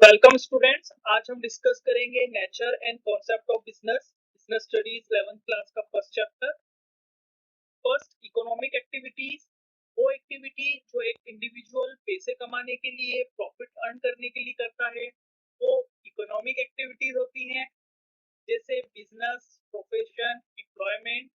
Welcome students. आज हम discuss करेंगे nature and concept of business business studies 11th class का first chapter. First, economic activities. वो activity जो एक इंडिविजुअल पैसे कमाने के लिए, प्रॉफिट अर्न करने के लिए करता है, वो इकोनॉमिक एक्टिविटीज होती हैं। जैसे business, profession, employment.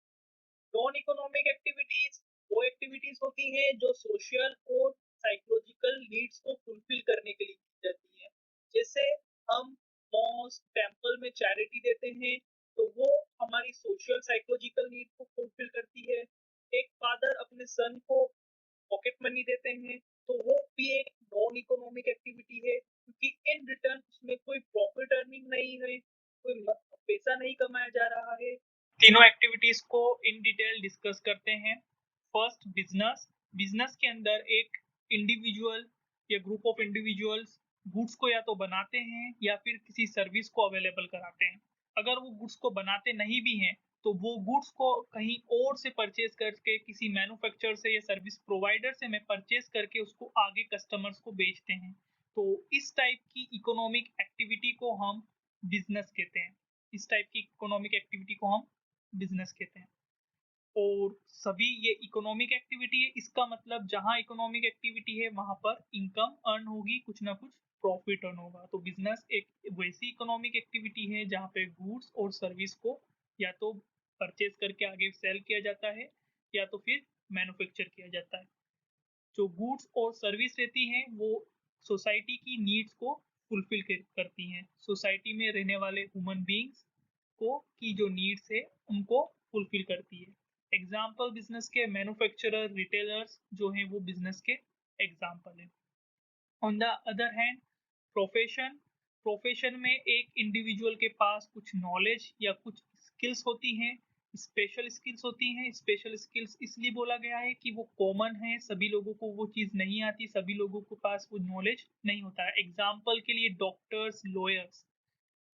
Non economic activities वो एक्टिविटीज होती हैं जो सोशल और साइकोलॉजिकल नीड्स को फुलफिल करने के लिए की जाती है। जैसे हम मॉस्क, टेम्पल में चैरिटी देते हैं, तो वो हमारी सोशल साइकोलॉजिकल नीड को फुलफिल करती है। एक फादर अपने सन को पॉकेट मनी देते हैं, तो वो भी एक नॉन इकोनॉमिक एक्टिविटी है, क्योंकि इन रिटर्न उसमें कोई प्रॉफिट अर्निंग नहीं है, कोई पैसा नहीं कमाया जा रहा है। तीनों एक्टिविटीज को इन डिटेल डिस्कस करते हैं। First, business. बिजनेस के अंदर एक इंडिविजुअल या ग्रुप ऑफ इंडिविजुअल्स गुड्स को या तो बनाते हैं या फिर किसी सर्विस को अवेलेबल कराते हैं। अगर वो गुड्स को बनाते नहीं भी हैं, तो वो गुड्स को कहीं और से परचेज करके, किसी मैन्युफैक्चरर से या सर्विस प्रोवाइडर से में परचेज करके उसको आगे कस्टमर्स को बेचते हैं। तो इस टाइप की इकोनॉमिक एक्टिविटी को हम बिजनेस कहते हैं। इस टाइप की इकोनॉमिक एक्टिविटी को हम बिजनेस कहते हैं। और सभी ये इकोनॉमिक एक्टिविटी है, इसका मतलब जहां इकोनॉमिक एक्टिविटी है वहां पर इनकम अर्न होगी, कुछ ना कुछ प्रॉफिट अर्न होगा। तो बिजनेस एक वैसी इकोनॉमिक एक्टिविटी है जहां पे गुड्स और सर्विस को या तो परचेज करके आगे सेल किया जाता है या तो फिर मैन्युफैक्चर किया जाता है। जो गुड्स और सर्विस रहती हैं वो सोसाइटी की नीड्स को फुलफिल करती हैं। सोसाइटी में रहने वाले ह्यूमन बींग्स को की जो नीड्स है उनको फुलफिल करती है। एग्जाम्पल बिजनेस के मैन्युफैक्चरर, रिटेलर्स जो हैं वो बिजनेस के एग्जाम्पल हैं। On the other hand, profession. Profession में एक इंडिविजुअल के पास कुछ नॉलेज या कुछ स्किल्स होती हैं, स्पेशल स्किल्स होती हैं। स्पेशल स्किल्स इसलिए बोला गया है कि वो कॉमन है, सभी लोगों को वो चीज़ नहीं आती, सभी लोगों के पास वो नॉलेज नहीं होता है। एग्जाम्पल के लिए डॉक्टर्स, लॉयर्स।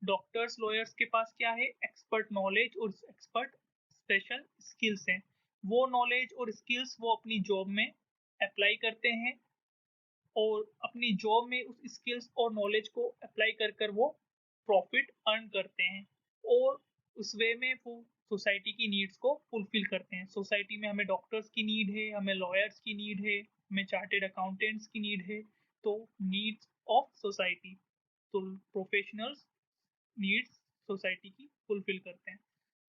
डॉक्टर्स, लॉयर्स के पास क्या है? एक्सपर्ट नॉलेज और एक्सपर्ट स्पेशल स्किल्स हैं। वो नॉलेज और स्किल्स वो अपनी जॉब में अप्लाई करते हैं और अपनी जॉब में उस स्किल्स और नॉलेज को अप्लाई कर कर वो प्रॉफिट अर्न करते हैं और उस वे में वो सोसाइटी की नीड्स को फुलफिल करते हैं। सोसाइटी में हमें डॉक्टर्स की नीड है, हमें लॉयर्स की नीड है, हमें चार्टेड अकाउंटेंट्स की नीड है। तो नीड्स ऑफ सोसाइटी, तो प्रोफेशनल्स नीड्स सोसाइटी की फुलफिल करते हैं।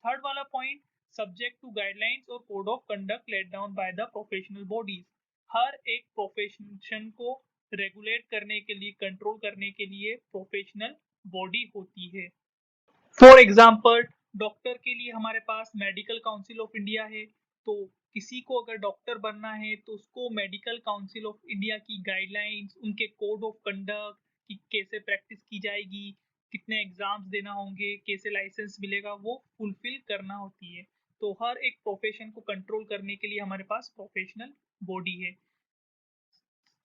थर्ड वाला पॉइंट, सब्जेक्ट टू गाइडलाइंस और code of conduct laid down by the professional bodies. हर एक प्रोफेशन को रेगुलेट करने के लिए, कंट्रोल करने के लिए प्रोफेशनल बॉडी होती है। फॉर एग्जाम्पल, डॉक्टर के लिए हमारे पास मेडिकल काउंसिल ऑफ इंडिया है। तो किसी को अगर डॉक्टर बनना है तो उसको मेडिकल काउंसिल ऑफ इंडिया की गाइडलाइंस, उनके कोड ऑफ कंडक्ट कि कैसे प्रैक्टिस की जाएगी, कितने एग्जाम्स देना होंगे, कैसे लाइसेंस मिलेगा, वो फुलफिल करना होती है। तो हर एक प्रोफेशन को कंट्रोल करने के लिए हमारे पास प्रोफेशनल बॉडी है।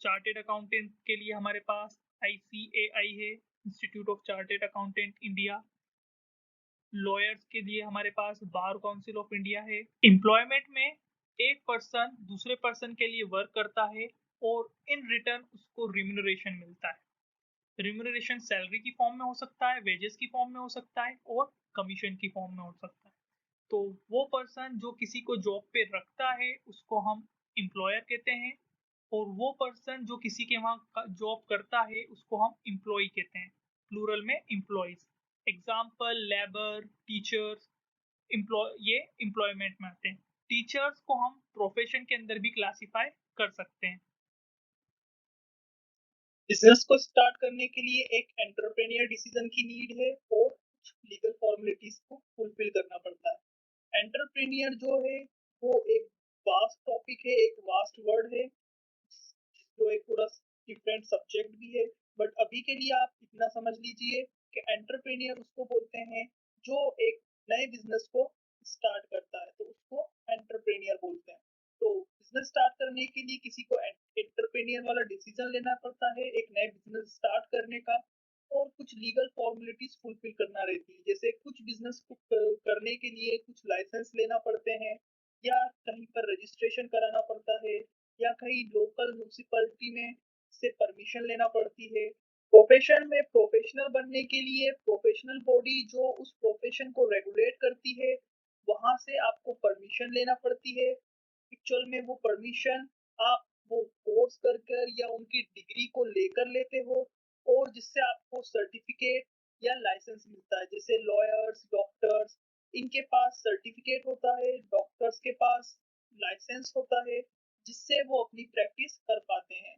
चार्टेड अकाउंटेंट के लिए हमारे पास ICAI है, institute of chartered accountant India. Lawyers के लिए हमारे पास बार काउंसिल ऑफ इंडिया है। एम्प्लॉयमेंट में एक पर्सन दूसरे पर्सन के लिए वर्क करता है और इन रिटर्न उसको रिम्यूनरेशन मिलता है। रिम्यूनरेशन सैलरी की फॉर्म में हो सकता है, वेजेस की फॉर्म में हो सकता है और कमीशन की फॉर्म में हो सकता है। तो वो पर्सन जो किसी को जॉब पे रखता है उसको हम एम्प्लॉयर कहते हैं, और वो पर्सन जो किसी के वहाँ जॉब करता है उसको हम एम्प्लॉय कहते हैं, प्लूरल में employees. Example, labour, teachers, employ, ये एम्प्लॉयमेंट में आते हैं। टीचर्स को हम प्रोफेशन के अंदर भी क्लासिफाई कर सकते हैं। बिजनेस को स्टार्ट करने के लिए एक एंटरप्रेन्योर डिसीजन की नीड है और कुछ लीगल फॉर्मेलिटीज को फुलफिल करना पड़ता है। एंटरप्रेन्योर जो है वो एक वास्ट टॉपिक है, एक वास्ट वर्ड है, जो एक पूरा डिफरेंट सब्जेक्ट भी है। बट अभी के लिए आप इतना समझ लीजिए कि एंटरप्रेन्योर उसको बोलते हैं जो एक नए बिजनेस को स्टार्ट करता है, तो उसको एंटरप्रेन्योर बोलते हैं। तो बिजनेस स्टार्ट करने के लिए किसी को एंटरप्रेन्योर वाला डिसीजन लेना पड़ता है एक नए बिजनेस स्टार्ट करने का, और कुछ लीगल फॉर्मेलिटीज फुलफिल करना रहती है। जैसे कुछ बिजनेस को करने के लिए कुछ लाइसेंस लेना पड़ते हैं, या कहीं पर रजिस्ट्रेशन कराना पड़ता है, या कहीं लोकल म्यूनिसिपैलिटी में से परमिशन लेना पड़ती है, प्रोफेशन में प्रोफेशनल बनने के लिए प्रोफेशनल बॉडी जो उस प्रोफेशन को रेगुलेट करती है, वहां से आपको परमिशन लेना पड़ती है। एक्चुअल में वो परमिशन आप वो कोर्स कर कर या उनकी डिग्री को लेकर लेते हो, और जिससे आपको सर्टिफिकेट या लाइसेंस मिलता है। जैसे लॉयर्स, डॉक्टर्स, इनके पास सर्टिफिकेट होता है, डॉक्टर्स के पास लाइसेंस होता है, जिससे वो अपनी प्रैक्टिस कर पाते हैं।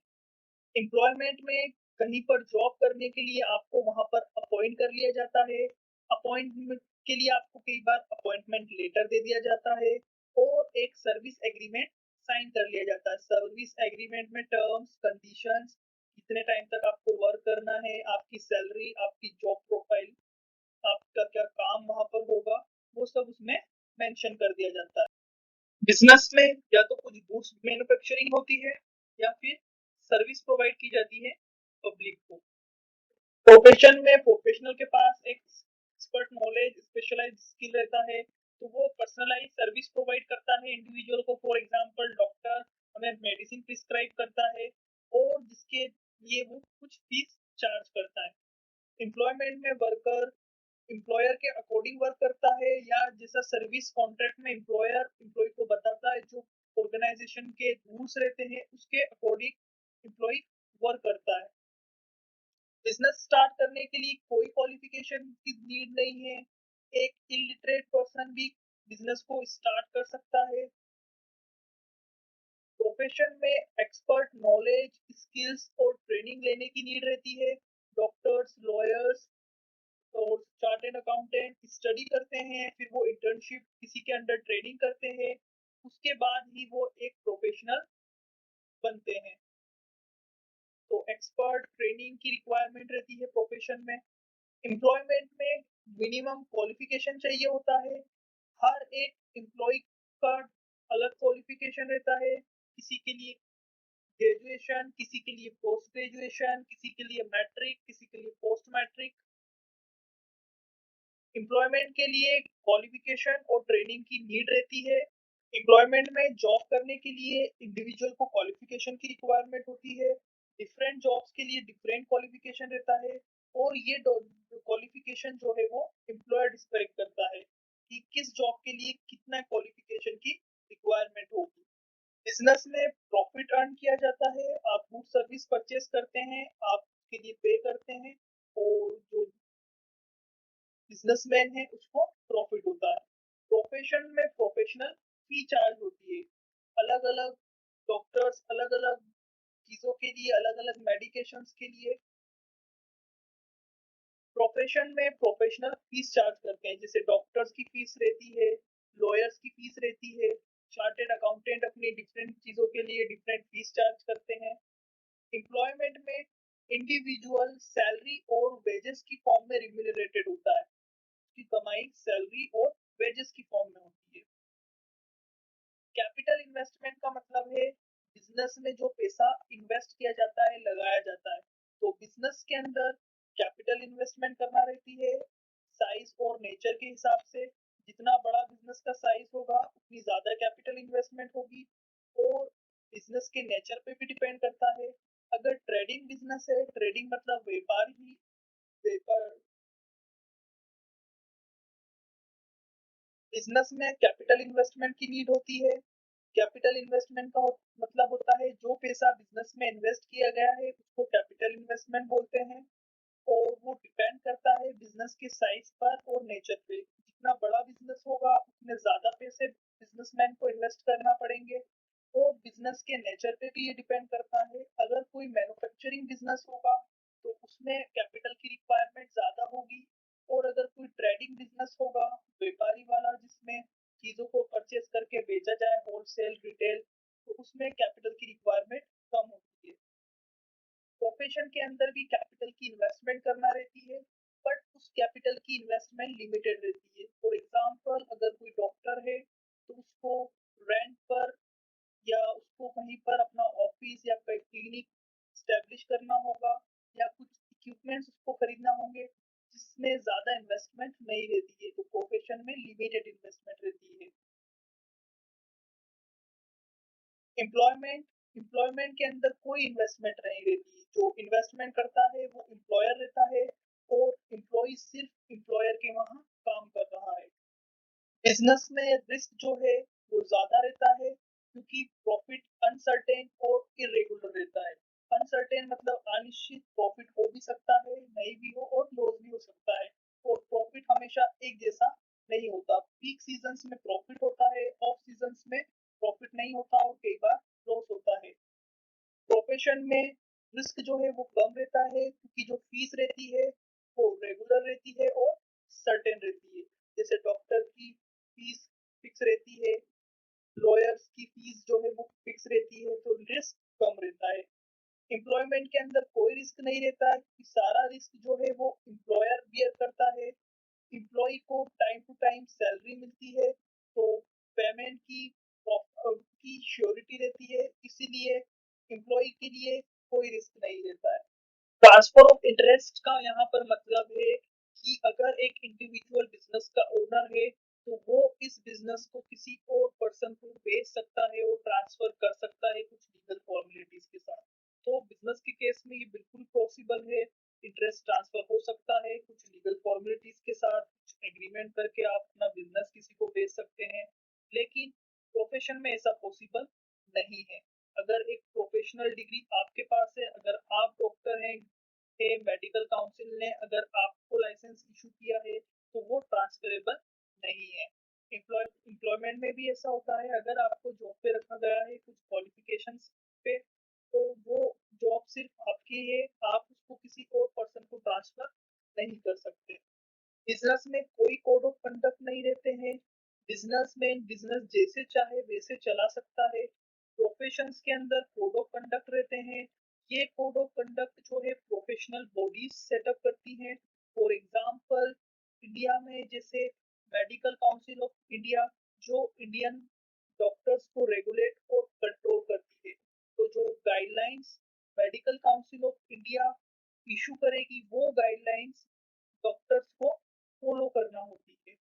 एम्प्लॉयमेंट में कहीं पर जॉब करने के लिए आपको वहां पर अपॉइंट कर लिया जाता है। अपॉइंटमेंट के लिए आपको कई बार अपॉइंटमेंट लेटर दे दिया जाता है, और एक सर्विस एग्रीमेंट साइन कर लिया जाता है। सर्विस एग्रीमेंट में टर्म्स, कंडीशंस, कितने टाइम तक आपको वर्क करना है, आपकी सैलरी, आपकी जॉब प्रोफाइल, आपका क्या काम वहां पर होगा, वो सब उसमें मेंशन कर दिया जाता है। बिजनेस में या तो कुछ गुड्स मैन्युफैक्चरिंग होती है, या फिर सर्विस प्रोवाइड की जाती है पब्लिक को। प्रोफेशन में प्रोफेशनल के पास एक एक्सपर्ट नॉलेज, स्पेशलाइज्ड स्किल रहता है, तो वो पर्सनलाइज सर्विस प्रोवाइड करता है इंडिविजुअल को। फॉर एग्जांपल डॉक्टर हमें मेडिसिन प्रिस्क्राइब करता है, और जिसके लिए वो कुछ फीस चार्ज करता है। एम्प्लॉयमेंट में वर्कर एम्प्लॉयर के अकॉर्डिंग वर्क करता है, या जैसा सर्विस कॉन्ट्रैक्ट में एम्प्लॉयर एम्प्लॉय को बताता है, जो ऑर्गेनाइजेशन के रूल्स रहते हैं उसके अकॉर्डिंग एम्प्लॉय वर्क करता है। बिजनेस स्टार्ट करने के लिए कोई क्वालिफिकेशन की नीड नहीं है। एक इलिटरेट पर्सन भी बिजनेस को स्टार्ट कर सकता है। प्रोफेशन में एक्सपर्ट नॉलेज, स्किल्स और ट्रेनिंग लेने की नीड रहती है। डॉक्टर्स, लॉयर्स और चार्टेड अकाउंटेंट स्टडी करते हैं, फिर वो इंटर्नशिप किसी के अंडर ट्रेनिंग करते हैं, उसके बाद ही वो एक प्रोफेशनल बनते हैं। तो एक्सपर्ट ट्रेनिंग की रिक्वायरमेंट रहती है प्रोफेशन में। एम्प्लॉयमेंट में मिनिमम क्वालिफिकेशन चाहिए होता है। हर एक एम्प्लॉय का अलग क्वालिफिकेशन रहता है। किसी के लिए ग्रेजुएशन, किसी के लिए पोस्ट ग्रेजुएशन, किसी के लिए मैट्रिक, किसी के लिए पोस्ट मैट्रिक। एम्प्लॉयमेंट के लिए क्वालिफिकेशन और ट्रेनिंग की नीड रहती है। एम्प्लॉयमेंट में जॉब करने के लिए इंडिविजुअल को क्वालिफिकेशन की रिक्वायरमेंट होती है। डिफरेंट जॉब्स के लिए डिफरेंट क्वालिफिकेशन रहता है, और ये क्वालिफिकेशन जो है वो एम्प्लॉयर डिसाइड करता है कि किस जॉब के लिए कितना क्वालिफिकेशन की रिक्वायरमेंट होगी। बिजनेस में प्रॉफिट अर्न किया जाता है। आप गुड सर्विस परचेज करते हैं, आप उसके लिए पे करते हैं, और जो बिजनेसमैन है उसको प्रॉफिट होता है। प्रोफेशन में प्रोफेशनल फी चार्ज होती है। अलग अलग डॉक्टर्स अलग अलग चीजों के लिए, अलग अलग मेडिकेशंस के लिए प्रोफेशन में प्रोफेशनल फीस चार्ज करते हैं। जैसे डॉक्टर्स की फीस रहती है, लॉयर्स की फीस रहती है, चार्टेड अकाउंटेंट अपनी डिफरेंट चीजों के लिए डिफरेंट फीस चार्ज करते हैं। एम्प्लॉयमेंट में इंडिविजुअल सैलरी और वेजेस की फॉर्म में रिम्यूनरेटेड होता है। की कमाई सैलरी और वेजेस की फॉर्म में होती है। कैपिटल इन्वेस्टमेंट का मतलब है बिजनेस में जो पैसा इन्वेस्ट किया जाता है, लगाया जाता है। तो बिजनेस के अंदर कैपिटल इन्वेस्टमेंट करना रहती है। साइज और नेचर के हिसाब से, जितना बड़ा बिजनेस का साइज होगा उतनी ज्यादा कैपिटल इन्वेस्टमेंट होगी, और बिजनेस के नेचर पे भी डिपेंड करता है। अगर ट्रेडिंग बिजनेस है, ट्रेडिंग मतलब व्यापार ही व्यापार, बिजनेस में कैपिटल इन्वेस्टमेंट की नीड होती है। कैपिटल इन्वेस्टमेंट का मतलब होता है जो पैसा बिजनेस में इन्वेस्ट किया गया है उसको कैपिटल इन्वेस्टमेंट बोलते हैं, और वो डिपेंड करता है बिजनेस के साइज पर और नेचर पे। जितना बड़ा बिजनेस होगा उतने ज्यादा पैसे बिजनेसमैन को इन्वेस्ट करना पड़ेंगे, और बिजनेस के नेचर पे भी ये डिपेंड करता है। अगर कोई मैन्युफैक्चरिंग बिजनेस होगा तो उसमें कैपिटल की रिक्वायरमेंट ज्यादा होगी, और अगर कोई ट्रेडिंग बिजनेस होगा, व्यापारी वाला, जिसमें चीजों को परचेज करके बेचा जाए, होलसेल रिटेल, तो उसमें कैपिटल की रिक्वायरमेंट कम होती है। प्रोफेशन के अंदर भी कैपिटल की इन्वेस्टमेंट करना रहती है, बट उस कैपिटल की इन्वेस्टमेंट लिमिटेड रहती है। फॉर एग्जांपल अगर कोई डॉक्टर है तो उसको रेंट पर, या उसको कहीं पर अपना ऑफिस या कोई क्लिनिक स्टैब्लिश करना होगा, या कुछ इक्विपमेंट्स उसको खरीदना होंगे, जिसमें ज्यादा इन्वेस्टमेंट नहीं रहती है। तो प्रोफेशन में लिमिटेड इन्वेस्टमेंट रहती है। एम्प्लॉयमेंट एम्प्लॉयमेंट के अंदर कोई इन्वेस्टमेंट नहीं रहती, जो इन्वेस्टमेंट करता है वो एम्प्लॉयर रहता है और एम्प्लॉय सिर्फ एम्प्लॉयर के वहाँ काम कर रहा है। बिजनेस में रिस्क जो है वो ज्यादा रहता है क्योंकि प्रॉफिट अनसर्टेन और इरेगुलर रहता है। अनसर्टेन मतलब अनिश्चित, प्रॉफिट हो भी सकता है, नहीं भी हो और लॉस भी हो सकता है। और प्रॉफिट हमेशा एक जैसा नहीं होता, पीक सीजन्स में प्रॉफिट होता है, ऑफ सीजन्स में प्रॉफिट नहीं होता और कई बार लॉस होता है। प्रोफेशन में रिस्क जो है वो कम रहता है क्योंकि जो फीस रहती है वो रेगुलर रहती है और सर्टेन रहती है। जैसे डॉक्टर की फीस फिक्स रहती है, लॉयर्स की फीस जो है वो फिक्स रहती है, तो रिस्क कम रहता है। एम्प्लॉयमेंट के अंदर कोई रिस्क नहीं रहता कि सारा रिस्क जो है वो एम्प्लॉयर बियर करता है। एम्प्लॉय को टाइम टू टाइम सैलरी मिलती है, तो पेमेंट की श्योरिटी रहती है, इसीलिए एम्प्लॉय के लिए कोई रिस्क नहीं रहता है। ट्रांसफर ऑफ इंटरेस्ट का यहाँ पर मतलब है कि अगर एक इंडिविजुअल बिजनेस का ओनर है तो वो इस बिजनेस को किसी और पर्सन को बेच सकता है और ट्रांसफर कर सकता है कुछ लीगल फॉर्मेलिटीज के साथ। तो बिजनेस के केस में ये बिल्कुल पॉसिबल है, इंटरेस्ट ट्रांसफर हो सकता है कुछ लीगल फॉर्मेलिटीज के साथ, कुछ एग्रीमेंट करके आप अपना बिजनेस किसी को बेच सकते हैं। लेकिन प्रोफेशन में ऐसा पॉसिबल नहीं है। अगर एक प्रोफेशनल डिग्री आपके पास है, अगर आप डॉक्टर हैं, मेडिकल काउंसिल ने अगर आपको लाइसेंस इशू किया है तो वो ट्रांसफरेबल नहीं है। एम्प्लॉयमेंट में भी ऐसा होता है, अगर आपको जॉब पे रखा गया है कुछ क्वालिफिकेशंस पे, तो वो जॉब सिर्फ आपकी है, आप उसको किसी और पर्सन को ट्रांसफर नहीं कर सकते। बिजनेस में कोई कोड ऑफ कंडक्ट नहीं रहते हैं, बिजनेसमैन बिजनेस जैसे चाहे वैसे चला सकता है। प्रोफेशंस के अंदर कोड ऑफ कंडक्ट रहते हैं, ये कोड ऑफ कंडक्ट जो है प्रोफेशनल बॉडीज सेटअप करती हैं। फॉर एग्जांपल इंडिया में जैसे मेडिकल काउंसिल ऑफ इंडिया जो इंडियन डॉक्टर्स को रेगुलेट और कंट्रोल करती है, तो जो guidelines medical council of India issue करेगी वो गाइडलाइंस डॉक्टर्स को फॉलो करना होती है।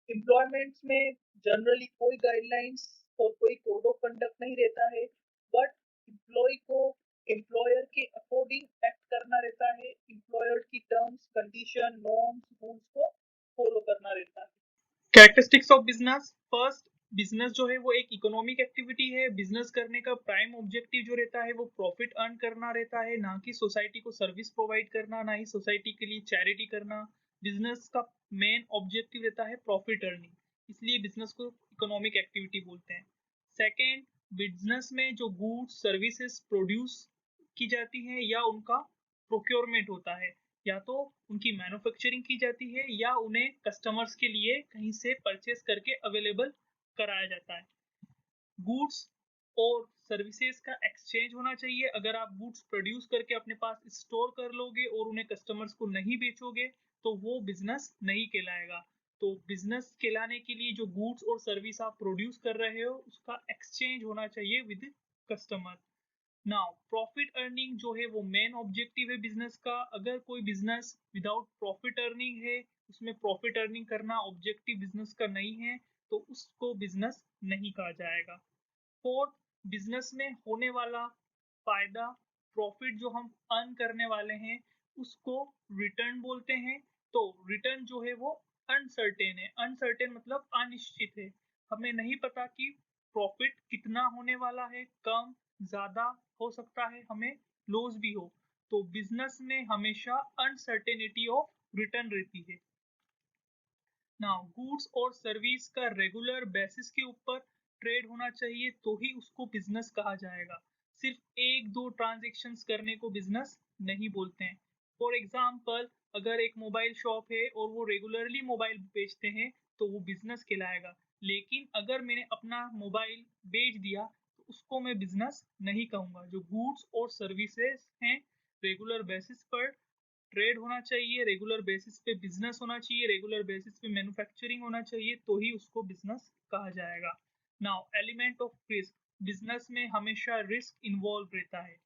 एम्प्लॉयमेंट्स में जनरली कोई गाइडलाइंस और कोई कोड ऑफ कंडक्ट नहीं रहता है, बट एम्प्लॉय को एम्प्लॉयर के अकॉर्डिंग एक्ट करना रहता है, एम्प्लॉयर की टर्म्स कंडीशन नॉर्म्स रूल्स को फॉलो करना रहता है। Characteristics of business. First, business जो है वो एक इकोनॉमिक एक्टिविटी है। बिजनेस करने का प्राइम ऑब्जेक्टिव जो रहता है वो प्रॉफिट अर्न करना रहता है, ना कि सोसाइटी को सर्विस प्रोवाइड करना, ना ही सोसाइटी के लिए चैरिटी करना। बिजनेस का मेन ऑब्जेक्टिव रहता है प्रॉफिट अर्निंग, इसलिए बिजनेस को इकोनॉमिक एक्टिविटी बोलते हैं। सेकेंड, बिजनेस में जो गुड्स सर्विसेज प्रोड्यूस की जाती हैं या उनका प्रोक्योरमेंट होता है, या तो उनकी मैन्युफैक्चरिंग की जाती है या उन्हें कस्टमर्स के लिए कहीं से परचेस करके अवेलेबल कराया जाता है। गुड्स और सर्विसेज का एक्सचेंज होना चाहिए। अगर आप गुड्स प्रोड्यूस करके अपने पास स्टोर कर लोगे और उन्हें कस्टमर्स को नहीं बेचोगे तो वो बिजनेस नहीं कहलाएगा। तो बिजनेस कहलाने के लिए जो गुड्स और सर्विस आप प्रोड्यूस कर रहे हो उसका एक्सचेंज होना चाहिए with customer. Now profit earning जो है वो मेन ऑब्जेक्टिव है बिजनेस का। अगर कोई बिजनेस विदाउट प्रॉफिट अर्निंग है, उसमें प्रॉफिट अर्निंग करना ऑब्जेक्टिव बिजनेस का नहीं है, तो उसको बिजनेस नहीं कहा जाएगा। फोर्थ, बिजनेस में होने वाला फायदा, प्रॉफिट जो हम अर्न करने वाले हैं उसको रिटर्न बोलते हैं। तो रिटर्न जो है वो अनसर्टेन है। अनसर्टेन मतलब अनिश्चित है, हमें नहीं पता कि प्रॉफिट कितना होने वाला है, कम ज्यादा हो सकता है, हमें लॉस भी हो। तो बिजनेस में हमेशा अनसर्टेनिटी ऑफ रिटर्न रहती है। नाउ गुड्स और सर्विस का रेगुलर बेसिस के ऊपर ट्रेड होना चाहिए तो ही उसको बिजनेस कहा जाएगा। सिर्फ एक दो ट्रांजेक्शन्स करने को बिजनेस नहीं बोलते हैं। फॉर एग्जाम्पल, अगर एक मोबाइल शॉप है और वो रेगुलरली मोबाइल बेचते हैं तो वो बिजनेस कहलाएगा। लेकिन अगर मैंने अपना मोबाइल बेच दिया तो उसको मैं बिजनेस नहीं कहूँगा। जो गुड्स और सर्विसेज हैं रेगुलर बेसिस पर ट्रेड होना चाहिए, रेगुलर बेसिस पे बिजनेस होना चाहिए, रेगुलर बेसिस पे मैन्युफैक्चरिंग होना चाहिए, तो ही उसको बिजनेस कहा जाएगा। Now element of risk. Business में हमेशा रिस्क इन्वॉल्व रहता है।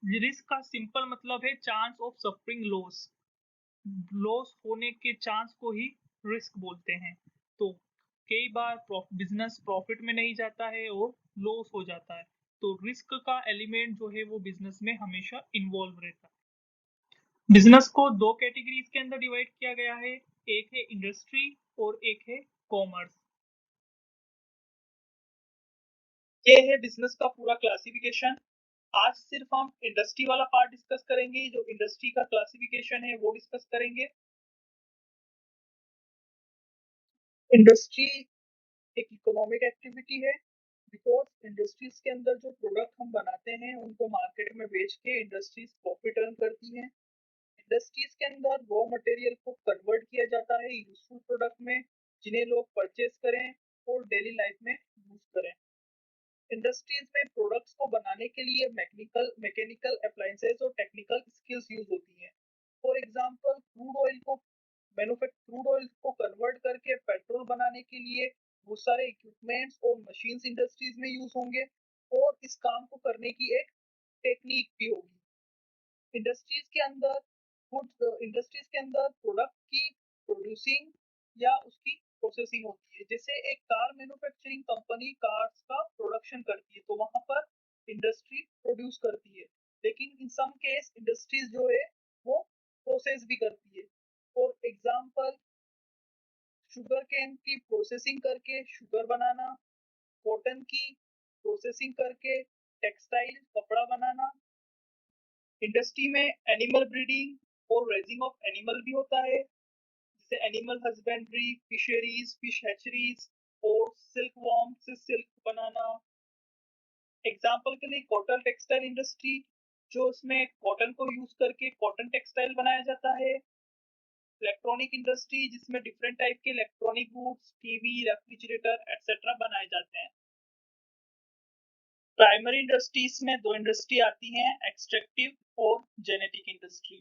रिस्क का सिंपल मतलब है chance of suffering loss. Loss होने के चांस को ही रिस्क बोलते हैं। तो कई बार बिजनेस प्रॉफिट में नहीं जाता है और लॉस हो जाता है। तो रिस्क का एलिमेंट जो है वो बिजनेस में हमेशा इन्वॉल्व रहता है। बिजनेस को दो कैटेगरीज के अंदर डिवाइड किया गया है, एक है इंडस्ट्री और एक है कॉमर्स। ये है बिजनेस का पूरा क्लासिफिकेशन। आज सिर्फ हम इंडस्ट्री वाला पार्ट डिस्कस करेंगे, जो इंडस्ट्री का क्लासिफिकेशन है वो डिस्कस करेंगे। इंडस्ट्री एक इकोनॉमिक एक्टिविटी है, बिकॉज इंडस्ट्रीज के अंदर जो प्रोडक्ट हम बनाते हैं उनको मार्केट में बेच के इंडस्ट्रीज प्रॉफिट अर्न करती हैं। इंडस्ट्रीज के अंदर रॉ मटेरियल को कन्वर्ट किया जाता है यूजफुल प्रोडक्ट में, जिन्हें लोग परचेज करें और डेली लाइफ में यूज करें। इंडस्ट्रीज में प्रोडक्ट्स को बनाने के लिए मैकेनिकल अप्लायंसेस और टेक्निकल स्किल्स यूज होती हैं। फॉर एग्जांपल क्रूड ऑयल को कन्वर्ट करके पेट्रोल बनाने के लिए बहुत सारे इक्विपमेंट्स और मशीन्स इंडस्ट्रीज में यूज होंगे, और इस काम को करने की एक टेक्निक भी होगी। इंडस्ट्रीज के अंदर प्रोडक्ट की प्रोड्यूसिंग या उसकी प्रोसेसिंग होती है। जैसे एक कार मैन्युफैक्चरिंग कंपनी कार्स का प्रोडक्शन करती है, तो वहां पर इंडस्ट्री प्रोड्यूस करती है, लेकिन इन सम केस इंडस्ट्रीज जो है वो प्रोसेस भी करती है। फॉर एग्जांपल शुगर केन की प्रोसेसिंग करके शुगर बनाना, कॉटन की प्रोसेसिंग करके टेक्सटाइल कपड़ा बनाना। इंडस्ट्री में एनिमल ब्रीडिंग और रेजिंग ऑफ एनिमल भी होता है, जैसे animal husbandry, fisheries, fish hatcheries और सिल्क वॉर्म से सिल्क बनाना। एग्जांपल के लिए कॉटन टेक्सटाइल इंडस्ट्री, जो उसमें कॉटन को यूज करके कॉटन टेक्सटाइल बनाया जाता है। इलेक्ट्रॉनिक इंडस्ट्री, जिसमें डिफरेंट टाइप के electronic goods, TV, refrigerator etcetera बनाए जाते हैं। प्राइमरी इंडस्ट्रीज में दो इंडस्ट्री आती हैं, एक्सट्रैक्टिव और जेनेटिक इंडस्ट्री।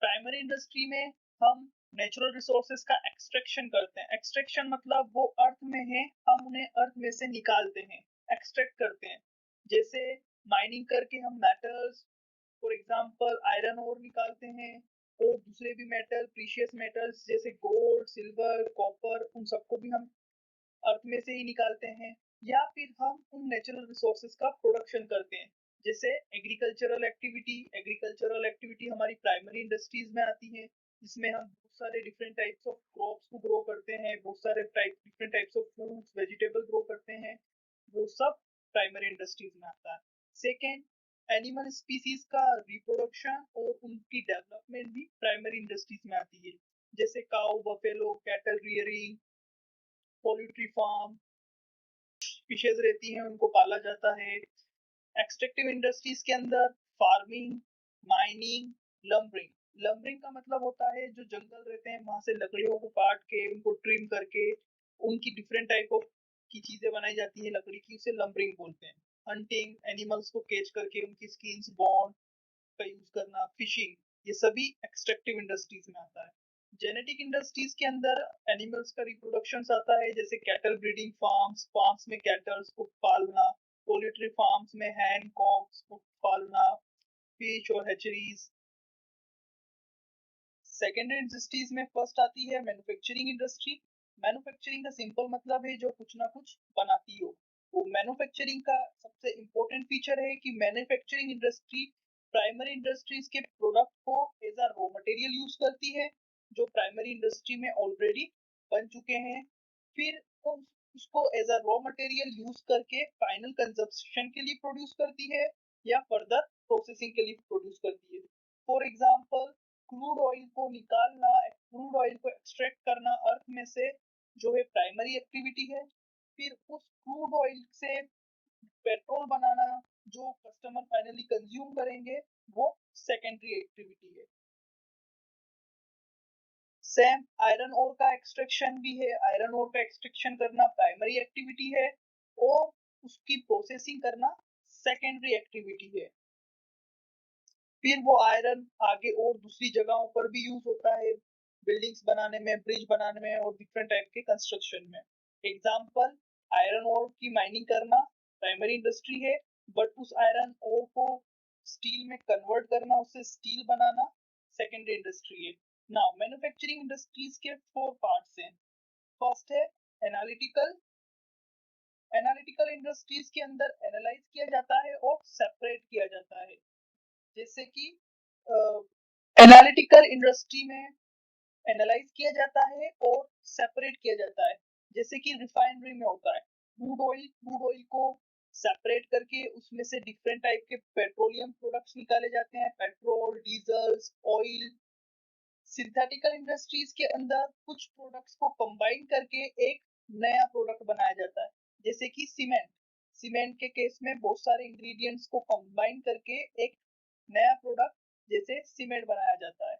प्राइमरी इंडस्ट्री में हम नेचुरल रिसोर्सेज का एक्सट्रैक्शन करते हैं। एक्सट्रैक्शन मतलब वो अर्थ में है, हम उन्हें अर्थ में से निकालते हैं, एक्सट्रैक्ट करते हैं। जैसे माइनिंग करके हम metals, for example iron ore निकालते हैं, और दूसरे भी मेटल, प्रीशियस मेटल्स जैसे गोल्ड, सिल्वर, कॉपर, उन सबको भी हम अर्थ में से ही निकालते हैं। या फिर हम उन नेचुरल रिसोर्सेज का प्रोडक्शन करते हैं, जैसे एग्रीकल्चरल एक्टिविटी हमारी प्राइमरी इंडस्ट्रीज में आती है, जिसमें हम बहुत सारे डिफरेंट टाइप्स ऑफ क्रॉप्स को ग्रो करते हैं, बहुत सारे different types of fruits, vegetable grow करते हैं, वो सब प्राइमरी इंडस्ट्रीज में आता है। सेकेंड, एनिमल स्पीसीज का रिप्रोडक्शन और उनकी डेवलपमेंट भी प्राइमरी इंडस्ट्रीज में आती है, जैसे cow, buffalo, cattle rearing, poultry farm, fishes रहती हैं उनको पाला जाता है। एक्सट्रैक्टिव इंडस्ट्रीज के अंदर फार्मिंग, माइनिंग, लंबरिंग। लंबरिंग का मतलब होता है जो जंगल रहते हैं वहां से लकड़ियों को काट के उनको ट्रिम करके उनकी डिफरेंट टाइप ऑफ की चीजें बनाई जाती है लकड़ी की, उसे लंबरिंग बोलते हैं। हंटिंग, एनिमल्स को केज करके उनकी स्किन्स, बॉन्ड का यूज करना, फिशिंग, ये सभी एक्सट्रैक्टिव इंडस्ट्रीज में आता है। जेनेटिक इंडस्ट्रीज के अंदर एनिमल्स का रिप्रोडक्शन आता है, जैसे कैटल ब्रीडिंग फार्म्स, फार्म्स में कैटल्स को पालना, पोल्ट्री फार्म्स में हैन कॉक्स को पालना, फिश और हैचरीज। सेकेंडरी इंडस्ट्रीज में फर्स्ट आती है मैन्युफैक्चरिंग इंडस्ट्री। मैन्युफैक्चरिंग का सिंपल मतलब है जो कुछ ना कुछ बनाती हो। तो मैन्युफैक्चरिंग का सबसे इंपॉर्टेंट फीचर है कि मैन्युफैक्चरिंग इंडस्ट्री प्राइमरी इंडस्ट्रीज के प्रोडक्ट को as a raw material use करती है, जो प्राइमरी इंडस्ट्री में ऑलरेडी बन चुके हैं। फिर उसको as a raw material use करके फाइनल कंजप्शन के लिए प्रोड्यूस करती है या फर्दर प्रोसेसिंग के लिए प्रोड्यूस करती है। फॉर एग्जाम्पल क्रूड ऑयल को एक्सट्रैक्ट करना अर्थ में से, जो है प्राइमरी एक्टिविटी है। फिर उस क्रूड ऑयल से पेट्रोल बनाना, जो कस्टमर फाइनली कंज्यूम करेंगे, वो सेकेंडरी एक्टिविटी है। सेम आयरन ओर का एक्सट्रैक्शन भी है, आयरन ओर का एक्सट्रैक्शन करना प्राइमरी एक्टिविटी है, और उसकी प्रोसेसिंग करना सेकेंडरी एक्टिविटी है। फिर वो आयरन आगे और दूसरी जगहों पर भी यूज होता है, बिल्डिंग्स बनाने में, ब्रिज बनाने में और डिफरेंट टाइप के कंस्ट्रक्शन में। एग्जांपल, आयरन ओर की माइनिंग करना प्राइमरी इंडस्ट्री है, बट उस आयरन ओर को स्टील में कन्वर्ट करना, उससे स्टील बनाना सेकेंडरी इंडस्ट्री है। नाउ मैन्युफैक्चरिंग इंडस्ट्रीज के 4 पार्ट्स हैं। फर्स्ट है एनालिटिकल, एनालिटिकल इंडस्ट्रीज के अंदर एनालाइज किया जाता है और सेपरेट किया जाता है। जैसे कि एनालिटिकल इंडस्ट्री में एनालाइज किया जाता है और सेपरेट किया जाता है। जैसे कि रिफाइनरी में होता है, क्रूड ऑयल को सेपरेट करके उसमें से डिफरेंट टाइप के पेट्रोलियम प्रोडक्ट्स निकाले जाते हैं, petrol, diesel, oil. Synthetical industries के अंदर कुछ प्रोडक्ट्स को कंबाइन करके एक नया प्रोडक्ट बनाया जाता है। जैसे कि सीमेंट, सीमेंट के केस में बहुत सारे इंग्रेडिएंट्स को कंबाइन करके एक नया प्रोडक्ट जैसे सीमेंट बनाया जाता है।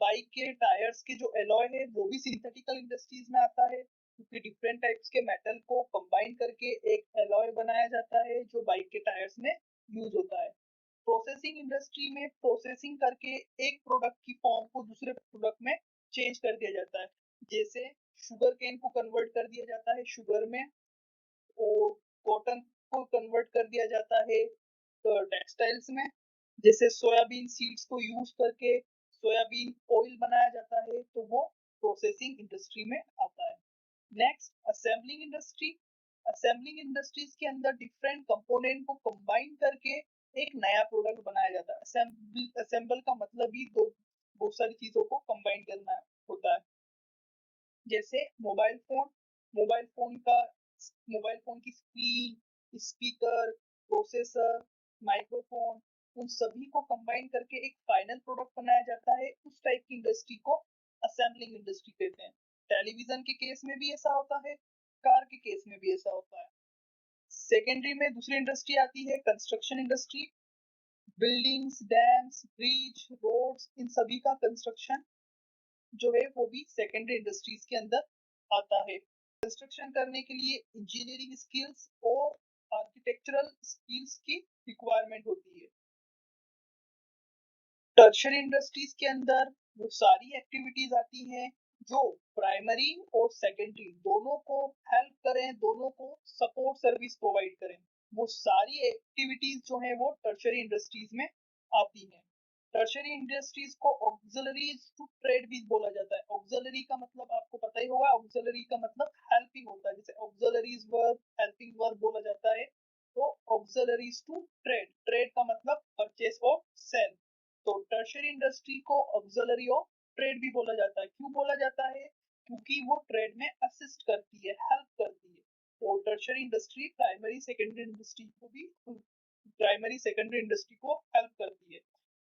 बाइक के टायर्स के जो एलॉय है वो भी सिंथेटिकल इंडस्ट्रीज में आता है, क्योंकि डिफरेंट टाइप्स के मेटल को कंबाइन करके एक एलॉय बनाया जाता है जो बाइक के टायर्स में यूज होता है। प्रोसेसिंग इंडस्ट्री में प्रोसेसिंग करके एक प्रोडक्ट की फॉर्म को दूसरे प्रोडक्ट में चेंज कर दिया जाता है। जैसे शुगर केन को कन्वर्ट कर दिया जाता है शुगर में, और कॉटन को कन्वर्ट कर दिया जाता है टेक्सटाइल्स में। जैसे सोयाबीन सीड्स को यूज करके सोयाबीन ऑयल बनाया जाता है, तो वो प्रोसेसिंग इंडस्ट्री में आता है। Next, assembling industry. Assembling industries के अंदर डिफरेंट कंपोनेंट को कंबाइन करके एक नया प्रोडक्ट बनाया जाता है। असेंबल का मतलब ही दो बहुत सारी चीजों को कंबाइन करना होता है। जैसे मोबाइल फोन की स्क्रीन, स्पीकर, प्रोसेसर, माइक्रोफोन, उन सभी को कंबाइन करके एक फाइनल प्रोडक्ट बनाया जाता है। उस टाइप की इंडस्ट्री को असेंबलिंग इंडस्ट्री कहते हैं। टेलीविजन के केस में भी ऐसा होता है, कार के केस में भी ऐसा होता है। सेकेंडरी में दूसरी इंडस्ट्री आती है construction industry. Buildings, dams, bridge, roads, इन सभी का कंस्ट्रक्शन जो है वो भी सेकेंडरी इंडस्ट्रीज के अंदर आता है। कंस्ट्रक्शन करने के लिए इंजीनियरिंग स्किल्स और आर्किटेक्चरल स्किल्स की रिक्वायरमेंट होती है। टर्शियरी इंडस्ट्रीज के अंदर वो सारी एक्टिविटीज आती हैं जो प्राइमरी और सेकेंडरी दोनों को हेल्प करें, दोनों को सपोर्ट सर्विस प्रोवाइड करें। वो सारी एक्टिविटीज जो है वो टर्शियरी इंडस्ट्रीज में आती हैं। टर्शियरी इंडस्ट्रीज को ऑक्सिलरीज टू ट्रेड भी बोला जाता है। ऑक्सिलरी का मतलब आपको पता ही होगा, ऑक्सिलरी का मतलब हेल्पिंग होता है। जैसे ऑक्सिलरीज वर्ब, हेल्पिंग वर्ब बोला जाता है। तो ऑक्सिलरीज टू ट्रेड, ट्रेड का मतलब परचेस और सेल। तो टर्शियरी इंडस्ट्री को ऑक्सिलरी ऑफ ट्रेड भी बोला जाता है। क्यों बोला जाता है? क्योंकि वो ट्रेड में असिस्ट करती है, हेल्प करती है। तो tertiary industry primary secondary industry को हेल्प करती है।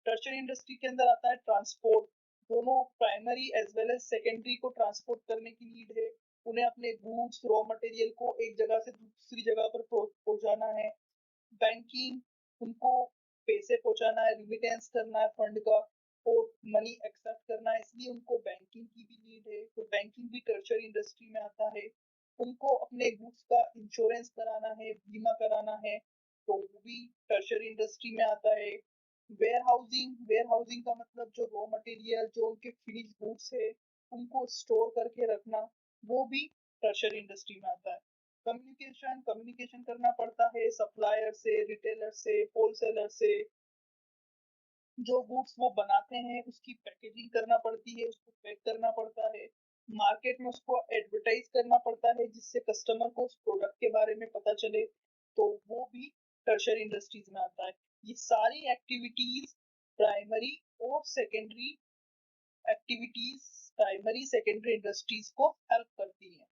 टर्शियरी इंडस्ट्री के अंदर आता है ट्रांसपोर्ट। दोनों primary as well as secondary को ट्रांसपोर्ट करने की नीड है। उन्हें अपने गुड्स, रॉ मटेरियल को एक जगह से दूसरी जगह पर पहुंचाना है। बैंकिंग, उनको पैसे पहुंचाना है, रिमिटेंस करना है फंड का, और मनी एक्सेप्ट करना है, इसलिए उनको बैंकिंग की भी नीड है। तो बैंकिंग भी टर्शियरी इंडस्ट्री में आता है। उनको अपने गुड्स का इंश्योरेंस कराना है, बीमा कराना है, तो वो भी टर्शियरी इंडस्ट्री में आता है। वेयर हाउसिंग का मतलब जो रॉ मटेरियल, जो उनके फिनिश गुड्स है, उनको स्टोर करके रखना, वो भी टर्शियरी इंडस्ट्री में आता है। कम्युनिकेशन करना पड़ता है सप्लायर से, रिटेलर से, होलसेलर से। जो गुड्स वो बनाते हैं उसकी पैकेजिंग करना पड़ती है, उसको पैक करना पड़ता है, मार्केट में उसको एडवर्टाइज करना पड़ता है जिससे कस्टमर को उस प्रोडक्ट के बारे में पता चले, तो वो भी टर्शियरी इंडस्ट्रीज में आता है। ये सारी एक्टिविटीज प्राइमरी और secondary activities primary secondary industries को हेल्प करती हैं।